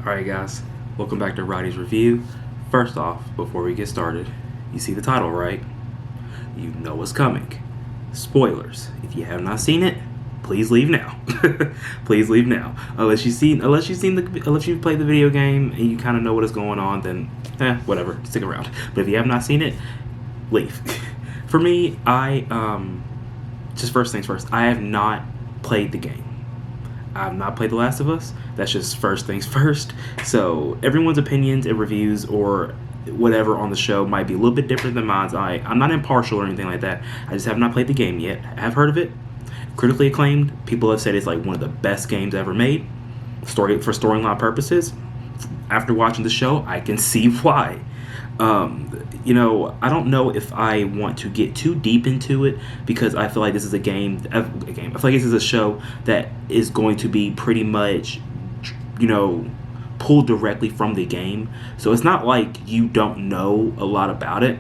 Alright guys, welcome back to Roddy's Review. First off, before we get started, you see the title, right? You know what's coming. Spoilers. If you have not seen it, please leave now. Please leave now. Unless you've played the video game and you kind of know what is going on, then whatever, stick around. But if you have not seen it, leave. For me, just first things first, I have not played the game. I have not played The Last of Us. That's just first things first. So everyone's opinions and reviews or whatever on the show might be a little bit different than mine. I'm not impartial or anything like that. I just have not played the game yet. I have heard of it. Critically acclaimed. People have said it's like one of the best games ever made. For storyline purposes. After watching the show, I can see why. I don't know if I want to get too deep into it because I feel like this is a game. I feel like this is a show that is going to be pretty much, pulled directly from the game. So it's not like you don't know a lot about it,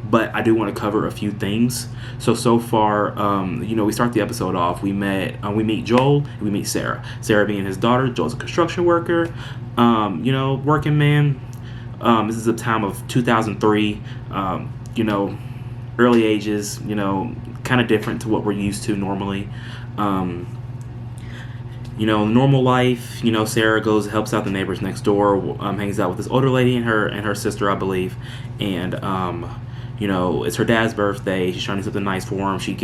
but I do want to cover a few things. So far, we start the episode off. We meet Joel and we meet Sarah. Sarah being his daughter. Joel's a construction worker. Working man. This is a time of 2003, early ages, kind of different to what we're used to normally. Normal life, Sarah helps out the neighbors next door, hangs out with this older lady and her sister, I believe. And, it's her dad's birthday. She's trying to do something nice for him. She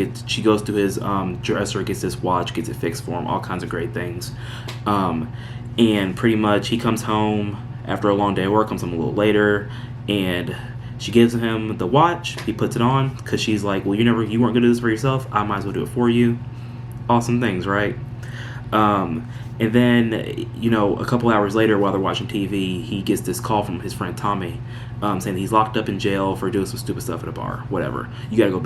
goes to his dresser, gets this watch, gets it fixed for him, all kinds of great things. And pretty much he comes home after a long day of work, comes home a little later, and she gives him the watch. He puts it on because she's like, well, you weren't going to do this for yourself. I might as well do it for you. Awesome things, right? And then, a couple hours later while they're watching TV, he gets this call from his friend Tommy saying that he's locked up in jail for doing some stupid stuff at a bar, whatever. You gotta go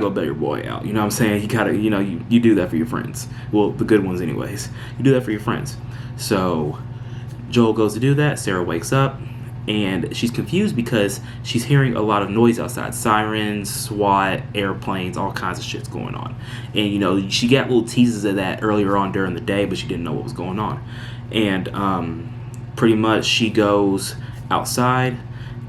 bail your boy out. You know what I'm saying? You gotta, you do that for your friends. Well, the good ones anyways. You do that for your friends. So Joel goes to do that. Sarah wakes up and she's confused because she's hearing a lot of noise outside. Sirens, SWAT, airplanes, all kinds of shit's going on. And, she got little teases of that earlier on during the day, but she didn't know what was going on. And pretty much she goes outside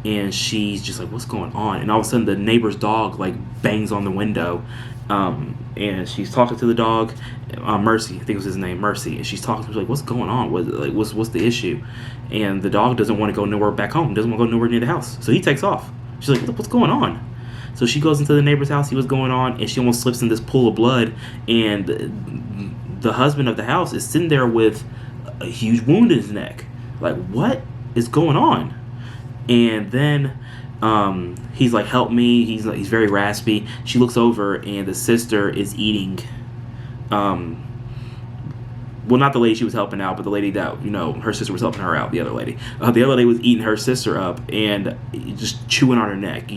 and she's just like, what's going on? And all of a sudden the neighbor's dog bangs on the window. And she's talking to the dog, Mercy, I think was his name, Mercy, and she's talking to him like, what's going on? What's the issue? And the dog doesn't want to go nowhere back home, doesn't want to go nowhere near the house, so he takes off. She's like, what's going on? So she goes into the neighbor's house, see what's going on, and she almost slips in this pool of blood, and the husband of the house is sitting there with a huge wound in his neck. Like, what is going on? And then he's like, help me. He's very raspy. She looks over and the sister is eating, not the lady she was helping out, but the lady that, her sister was helping her out, the other lady. The other lady was eating her sister up and just chewing on her neck,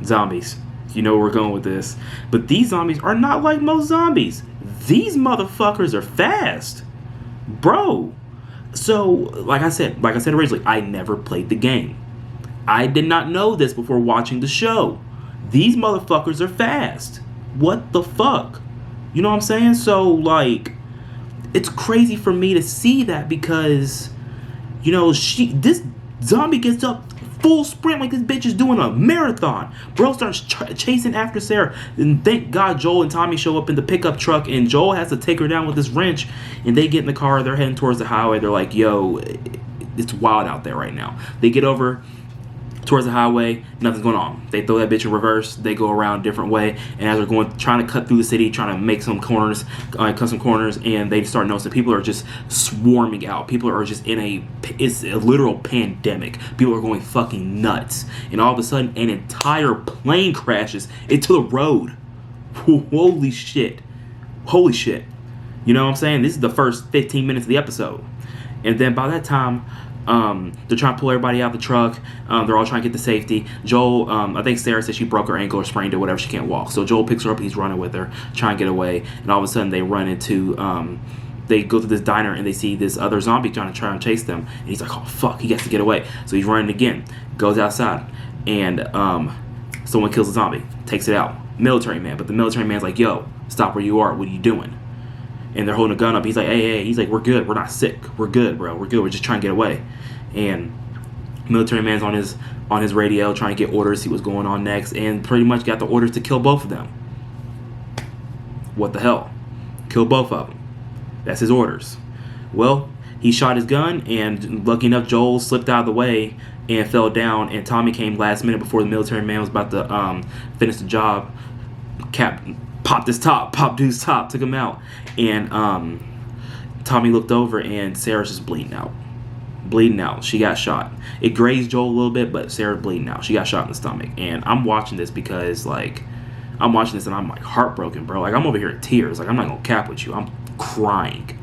zombies. You know where we're going with this. But these zombies are not like most zombies. These motherfuckers are fast. Bro. So, like I said originally, I never played the game. I did not know this before watching the show. These motherfuckers are fast. What the fuck? You know what I'm saying? So, it's crazy for me to see that because, this zombie gets up full sprint like this bitch is doing a marathon. Bro starts chasing after Sarah. And thank God Joel and Tommy show up in the pickup truck and Joel has to take her down with this wrench. And they get in the car. They're heading towards the highway. They're like, yo, it's wild out there right now. They get over towards the highway, nothing's going on. They throw that bitch in reverse, they go around a different way, and as they're trying to cut through the city, trying to make some corners, and they start noticing people are just swarming out. People are just it's a literal pandemic. People are going fucking nuts. And all of a sudden, an entire plane crashes into the road. Holy shit. You know what I'm saying? This is the first 15 minutes of the episode. And then by that time, they're trying to pull everybody out of the truck. They're all trying to get to safety. Joel, I think Sarah said she broke her ankle or sprained it, whatever, she can't walk. So Joel picks her up, he's running with her, trying to get away. And all of a sudden they run into, they go to this diner and they see this other zombie trying to chase them. And he's like, oh fuck, he gets to get away. So he's running again, goes outside, and someone kills the zombie, takes it out. Military man, but the military man's like, yo, stop where you are, what are you doing? and they're holding a gun up. He's like, hey, he's like, we're good. We're not sick. We're good, bro. We're good. We're just trying to get away. And military man's on his radio trying to get orders, see what's going on next, and pretty much got the orders to kill both of them. What the hell? Kill both of them. That's his orders. Well, he shot his gun, and lucky enough, Joel slipped out of the way and fell down, and Tommy came last minute before the military man was about to finish the job. Popped dude's top, took him out, and Tommy looked over, and Sarah's just bleeding out. She got shot. It grazed Joel a little bit, but Sarah's bleeding out. She got shot in the stomach, and I'm watching this because, like, I'm watching this and I'm, like, heartbroken, bro. Like, I'm over here in tears. Like, I'm not gonna cap with you. I'm crying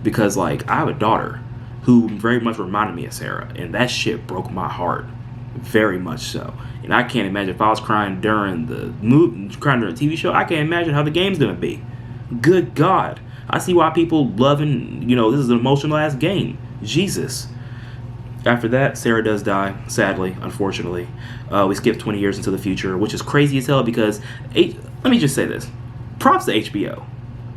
because, like, I have a daughter who very much reminded me of Sarah, and that shit broke my heart, very much so. And I can't imagine if I was crying during the TV show. I can't imagine how the game's gonna be. Good God, I see why people loving. This is an emotional ass game. Jesus. After that, Sarah does die, sadly, unfortunately. We skip 20 years into the future, which is crazy as hell because let me just say this: props to HBO.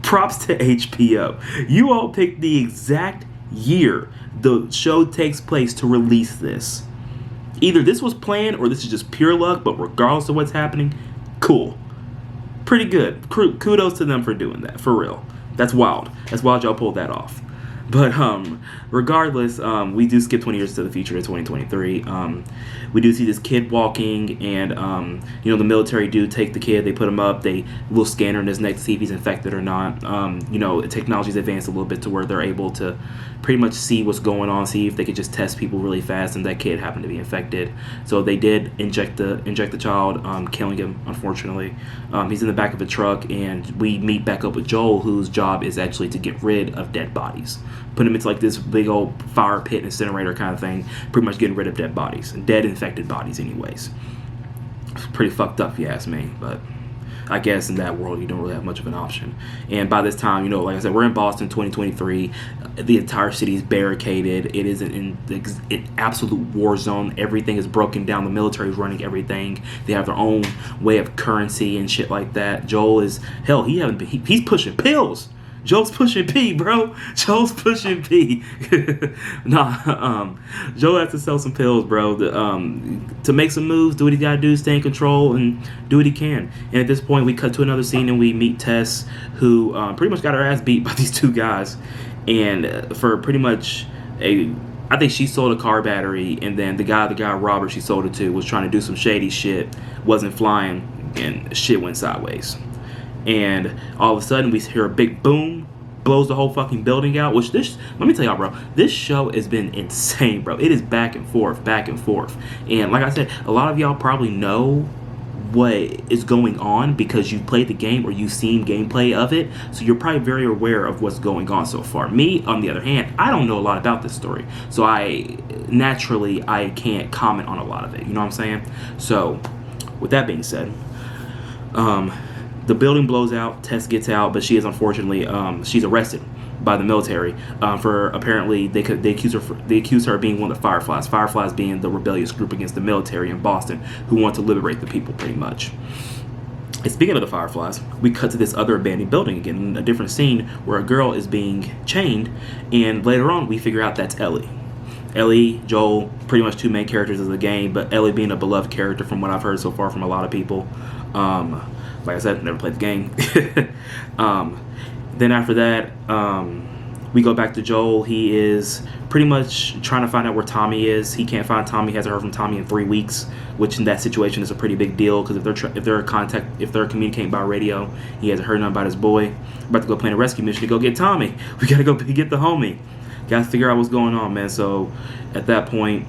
Props to HBO. You all picked the exact year the show takes place to release this. Either this was planned or this is just pure luck, but regardless of what's happening, cool. Pretty good. Kudos to them for doing that, for real. That's wild. That's wild y'all pulled that off. But regardless, we do skip 20 years to the future to 2023. We do see this kid walking, and the military do take the kid. They put him up. They will scanner in his neck to see if he's infected or not. Technology's advanced a little bit to where they're able to pretty much see what's going on, see if they could just test people really fast, and that kid happened to be infected. So they did inject the child, killing him, unfortunately. He's in the back of a truck, and we meet back up with Joel, whose job is actually to get rid of dead bodies. Put him into like this big old fire pit incinerator kind of thing, pretty much getting rid of dead bodies, dead infected bodies anyways. It's pretty fucked up if you ask me, but I guess in that world you don't really have much of an option. And by this time, like I said, we're in Boston 2023. The entire city is barricaded. It is an absolute war zone. Everything is broken down. The military is running everything. They have their own way of currency and shit like that. Joel is, hell, he's pushing pills. Joel's pushing P, bro. Joel's pushing P. Joel has to sell some pills, bro, to make some moves, do what he gotta do, stay in control, and do what he can. And at this point, we cut to another scene, and we meet Tess, who pretty much got her ass beat by these two guys. And for pretty much I think she sold a car battery, and then the guy Robert she sold it to was trying to do some shady shit, wasn't flying, and shit went sideways. And all of a sudden, we hear a big boom, blows the whole fucking building out. Let me tell y'all, bro, this show has been insane, bro. It is back and forth. And like I said, a lot of y'all probably know what is going on because you played the game or you've seen gameplay of it. So you're probably very aware of what's going on so far. Me, on the other hand, I don't know a lot about this story. So I can't comment on a lot of it. You know what I'm saying? So with that being said, the building blows out. Tess gets out, but she is unfortunately she's arrested by the military for apparently they accuse her of being one of the Fireflies. Fireflies being the rebellious group against the military in Boston who want to liberate the people, pretty much. And speaking of the Fireflies, we cut to this other abandoned building again, in a different scene where a girl is being chained, and later on we figure out that's Ellie. Ellie, Joel, pretty much two main characters of the game, but Ellie being a beloved character from what I've heard so far from a lot of people. Like I said, never played the game. Then after that, we go back to Joel. He is pretty much trying to find out where Tommy is. He can't find Tommy. He hasn't heard from Tommy in 3 weeks, which in that situation is a pretty big deal because if they're communicating by radio, he hasn't heard nothing about his boy. About to go plan a rescue mission to go get Tommy. We gotta go get the homie. Gotta figure out what's going on, man. So at that point,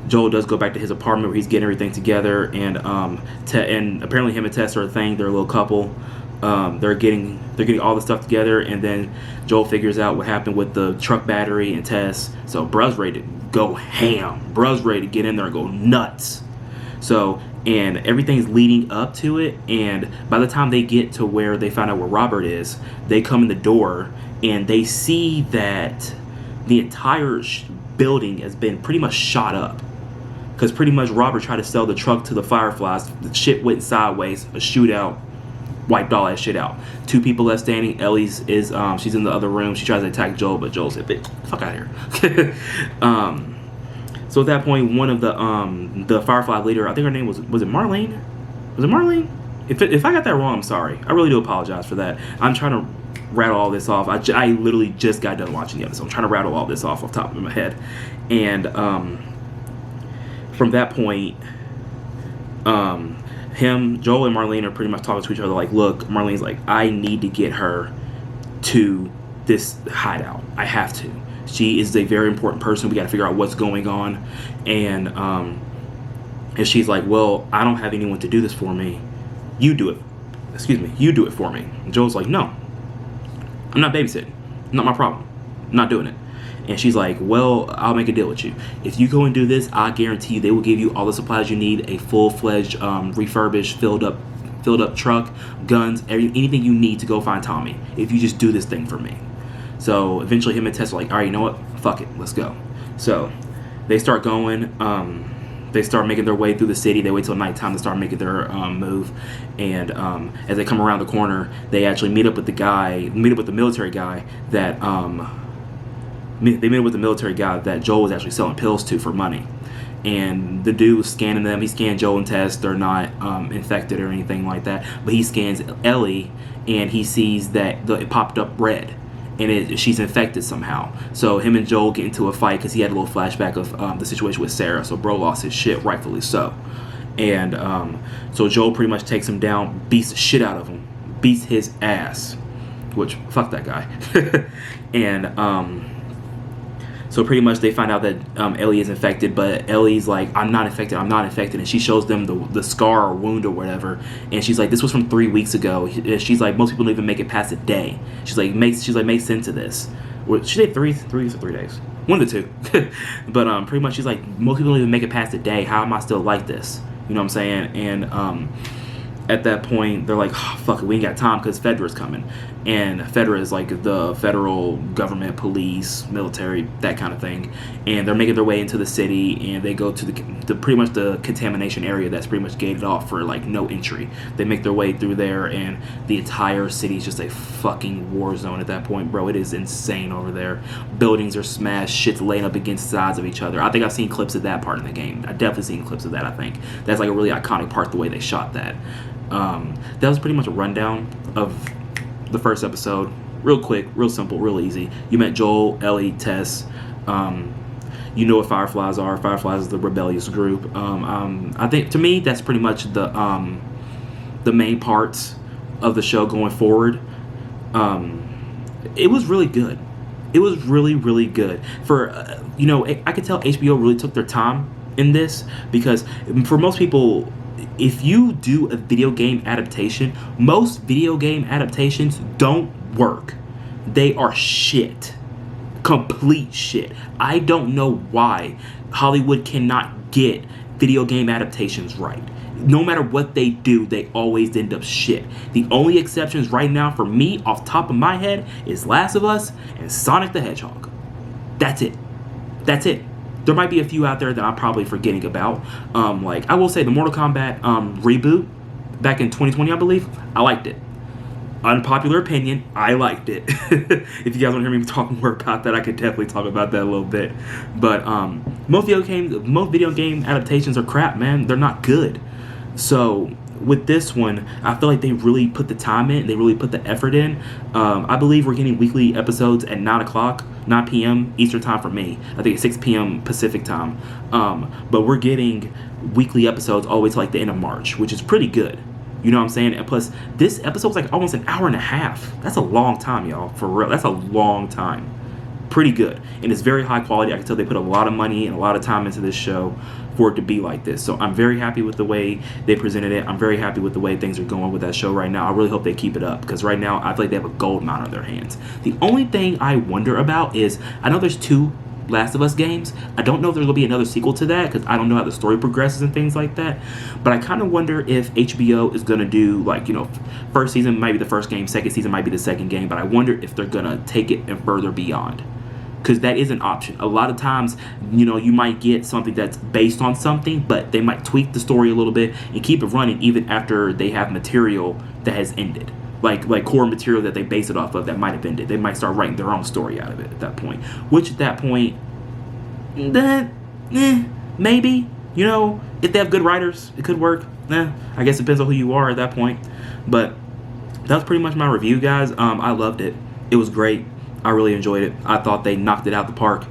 Joel does go back to his apartment where he's getting everything together, and apparently him and Tess are a thing. They're a little couple. They're getting all the stuff together, and then Joel figures out what happened with the truck battery and Tess. So bruh's ready to go ham. Bruh's ready to get in there and go nuts. So, and everything's leading up to it, and by the time they get to where they find out where Robert is, they come in the door and they see that the entire building has been pretty much shot up. Because pretty much Robert tried to sell the truck to the Fireflies. The shit went sideways, a shootout. wiped all that shit out. 2 people left standing. Ellie's is she's in the other room. She tries to attack Joel, but Joel said, "Bitch, fuck out of here." So at that point, one of the Firefly leader, I think her name was it Marlene? Was it Marlene? If I got that wrong, I'm sorry. I really do apologize for that. I'm trying to rattle all this off. I literally just got done watching the episode. I'm trying to rattle all this off the top of my head. And from that point, Joel and Marlene are pretty much talking to each other like, look, Marlene's like, I need to get her to this hideout. I have to. She is a very important person. We got to figure out what's going on. And she's like, well, I don't have anyone to do this for me. You do it. Excuse me. You do it for me. And Joel's like, no. I'm not babysitting. Not my problem. I'm not doing it. And she's like, well, I'll make a deal with you. If you go and do this, I guarantee you they will give you all the supplies you need, a full-fledged, refurbished, filled up truck, guns, anything you need to go find Tommy. If you just do this thing for me. So eventually him and Tess are like, all right, you know what? Fuck it. Let's go. So they start going. They start making their way through the city. They wait till nighttime to start making their move. And as they come around the corner, they actually meet up with the military guy that Joel was actually selling pills to for money. And the dude was scanning them. He scanned Joel and Tess. They're not infected or anything like that. But he scans Ellie, and he sees that it popped up red. And she's infected somehow. So him and Joel get into a fight because he had a little flashback of the situation with Sarah. So bro lost his shit, rightfully so. And so Joel pretty much takes him down, beats the shit out of him, beats his ass. Which, fuck that guy. And so pretty much they find out that Ellie is infected, but Ellie's like, I'm not infected. And she shows them the scar or wound or whatever. And she's like, this was from 3 weeks ago. She's like, most people don't even make it past a day. She's like, make sense of this. She said 3 days. One of the two. But pretty much she's like, most people don't even make it past a day. How am I still like this? You know what I'm saying? And at that point, they're like, oh, fuck it, we ain't got time because Fedra's coming. And Fedra is like the federal government, police, military, that kind of thing. And they're making their way into the city, and they go to the pretty much the contamination area that's pretty much gated off for like no entry. They make their way through there, and the entire city is just a fucking war zone at that point, bro. It is insane over there. Buildings are smashed, shit's laying up against the sides of each other. I think I've seen clips of that part in the game. I've definitely seen clips of that, I think. That's like a really iconic part, the way they shot that. That was pretty much a rundown of the first episode. Real quick, real simple, real easy. You met Joel, Ellie, Tess. You know what Fireflies are. Fireflies is the rebellious group. I think to me that's pretty much the main parts of the show going forward. It was really good. It was really, really good. For I could tell HBO really took their time in this, because for most people, if you do a video game adaptation, most video game adaptations don't work. They are shit. Complete shit. I don't know why Hollywood cannot get video game adaptations right. No matter what they do, they always end up shit. The only exceptions right now for me, off the top of my head, is Last of Us and Sonic the Hedgehog. That's it. That's it. There might be a few out there that I'm probably forgetting about. Like I will say the Mortal Kombat reboot back in 2020, I believe, I liked it. Unpopular opinion, I liked it. If you guys want to hear me talk more about that, I could definitely talk about that a little bit. But most video game adaptations are crap, man. They're not good. So with this one, I feel like they really put the time in. They really put the effort in. I believe we're getting weekly episodes at 9 p.m. Eastern time for me. I think it's 6 p.m. Pacific time. But we're getting weekly episodes all the way to like the end of March, which is pretty good. You know what I'm saying? And plus, this episode's like almost an hour and a half. That's a long time, y'all. For real. That's a long time. Pretty good. And it's very high quality. I can tell they put a lot of money and a lot of time into this show for it to be like this. So I'm very happy with the way they presented it. I'm very happy with the way things are going with that show right now. I really hope they keep it up, because right now I feel like they have a gold mine on their hands. The only thing I wonder about is, I know there's 2 Last of Us games. I don't know if there's going to be another sequel to that, because I don't know how the story progresses and things like that. But I kind of wonder if HBO is going to do, like, first season might be the first game, second season might be the second game, but I wonder if they're going to take it and further beyond. because that is an option. A lot of times, you know, you might get something that's based on something, but they might tweak the story a little bit and keep it running even after they have material that has ended. Like core material that they base it off of that might have ended. They might start writing their own story out of it at that point. Which at that point, maybe, you know, if they have good writers, it could work. I guess it depends on who you are at that point. But that's pretty much my review, guys. I loved it. It was great. I really enjoyed it. I thought they knocked it out the park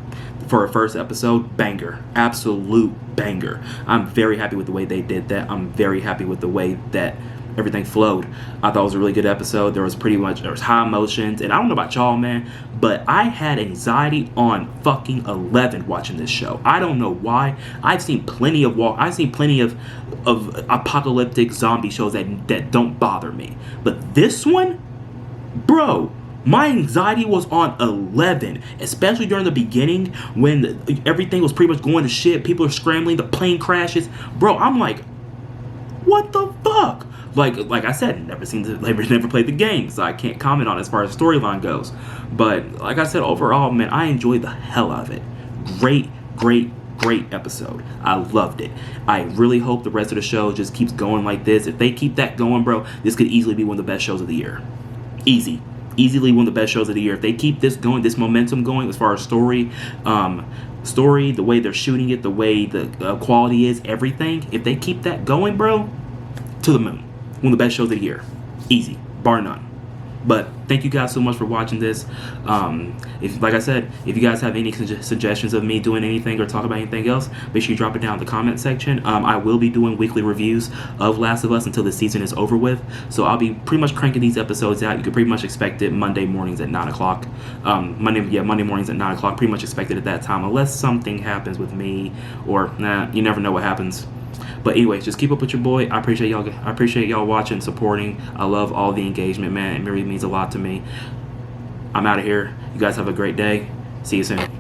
for a first episode. Banger. Absolute banger. I'm very happy with the way they did that. I'm very happy with the way that everything flowed. I thought it was a really good episode. There was high emotions, and I don't know about y'all, man, but I had anxiety on fucking 11 watching this show. I don't know why. I've seen plenty of apocalyptic zombie shows that don't bother me, but this one, bro, my anxiety was on 11, especially during the beginning when everything was pretty much going to shit. People are scrambling, the plane crashes. Bro, I'm like, what the fuck? Like I said, never played the game, so I can't comment on it as far as storyline goes. But like I said, overall, man, I enjoyed the hell out of it. Great episode. I loved it. I really hope the rest of the show just keeps going like this. If they keep that going, bro, this could easily be one of the best shows of the year. Easily one of the best shows of the year. If they keep this going, this momentum going as far as story, the way they're shooting it, the way the quality is, everything. If they keep that going, bro, to the moon. One of the best shows of the year. Easy. Bar none. But thank you guys so much for watching this. Like I said, if you guys have any suggestions of me doing anything or talk about anything else, make sure you drop it down in the comment section. I will be doing weekly reviews of Last of Us until the season is over with. So I'll be pretty much cranking these episodes out. You can pretty much expect it Monday mornings at 9 o'clock. Monday mornings at 9 o'clock. Pretty much expect it at that time, unless something happens with me or you never know what happens. But anyways, just keep up with your boy. I appreciate y'all watching, supporting. I love all the engagement, man. It really means a lot to me. I'm out of here. You guys have a great day. See you soon.